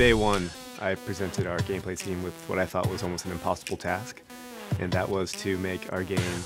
day one, I presented our gameplay team with what I thought was almost an impossible task, and that was to make our game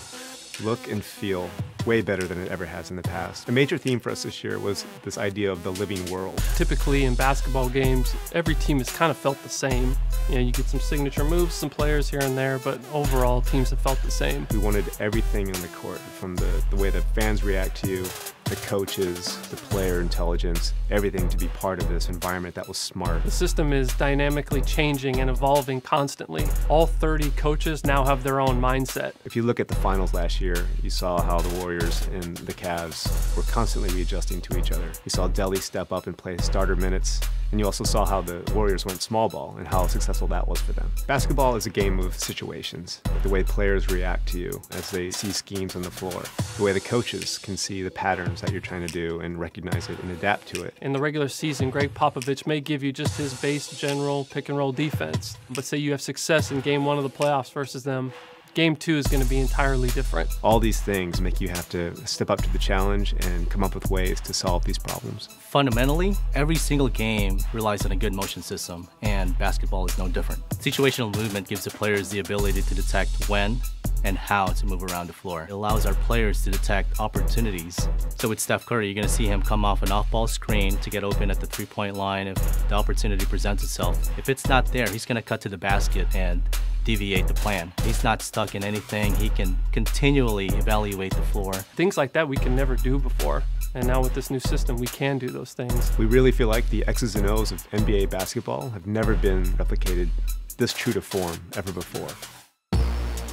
look and feel way better than it ever has in the past. A major theme for us this year was this idea of the living world. Typically in basketball games, every team has kind of felt the same. You know, you get some signature moves, some players here and there, but overall teams have felt the same. We wanted everything on the court, from the way the fans react to you, the coaches, the player intelligence, everything to be part of this environment that was smart. The system is dynamically changing and evolving constantly. All 30 coaches now have their own mindset. If you look at the finals last year, you saw how the Warriors and the Cavs were constantly readjusting to each other. You saw Delly step up and play starter minutes, and you also saw how the Warriors went small ball and how successful that was for them. Basketball is a game of situations. The way players react to you as they see schemes on the floor, the way the coaches can see the patterns that you're trying to do and recognize it and adapt to it. In the regular season, Greg Popovich may give you just his base general pick and roll defense, but say you have success in game one of the playoffs versus them, game two is going to be entirely different. All these things make you have to step up to the challenge and come up with ways to solve these problems. Fundamentally, every single game relies on a good motion system, and basketball is no different. Situational movement gives the players the ability to detect when and how to move around the floor. It allows our players to detect opportunities. So with Steph Curry, you're going to see him come off an off-ball screen to get open at the three-point line if the opportunity presents itself. If it's not there, he's going to cut to the basket and deviate the plan. He's not stuck in anything. He can continually evaluate the floor. Things like that we can never do before. And now with this new system, we can do those things. We really feel like the X's and O's of NBA basketball have never been replicated this true to form ever before.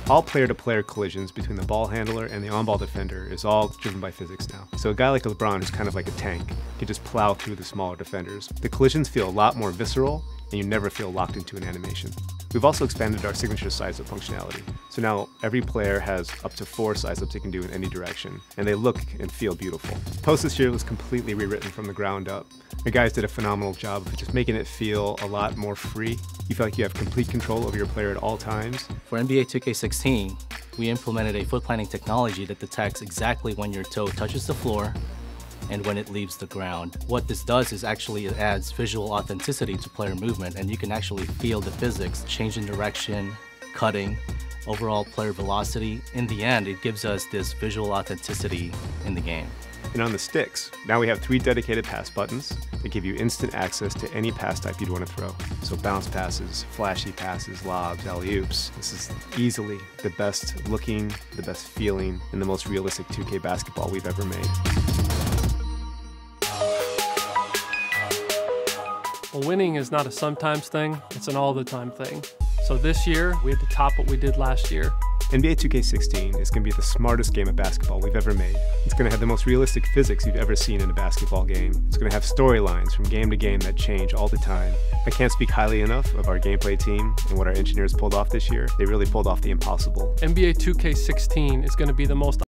All player-to-player collisions between the ball handler and the on-ball defender is all driven by physics now. So a guy like LeBron, who's kind of like a tank, can just plow through the smaller defenders. The collisions feel a lot more visceral, and you never feel locked into an animation. We've also expanded our signature size-up functionality. So now every player has up to 4 size-ups they can do in any direction, and they look and feel beautiful. Post this year was completely rewritten from the ground up. The guys did a phenomenal job of just making it feel a lot more free. You feel like you have complete control over your player at all times. For NBA 2K16, we implemented a foot planning technology that detects exactly when your toe touches the floor and when it leaves the ground. What this does is actually it adds visual authenticity to player movement, and you can actually feel the physics, change in direction, cutting, overall player velocity. In the end, it gives us this visual authenticity in the game. And on the sticks, now we have 3 dedicated pass buttons that give you instant access to any pass type you'd want to throw. So bounce passes, flashy passes, lobs, alley-oops. This is easily the best looking, the best feeling, and the most realistic 2K basketball we've ever made. Well, winning is not a sometimes thing, it's an all-the-time thing. So this year, we had to top what we did last year. NBA 2K16 is going to be the smartest game of basketball we've ever made. It's going to have the most realistic physics you've ever seen in a basketball game. It's going to have storylines from game to game that change all the time. I can't speak highly enough of our gameplay team and what our engineers pulled off this year. They really pulled off the impossible. NBA 2K16 is going to be the most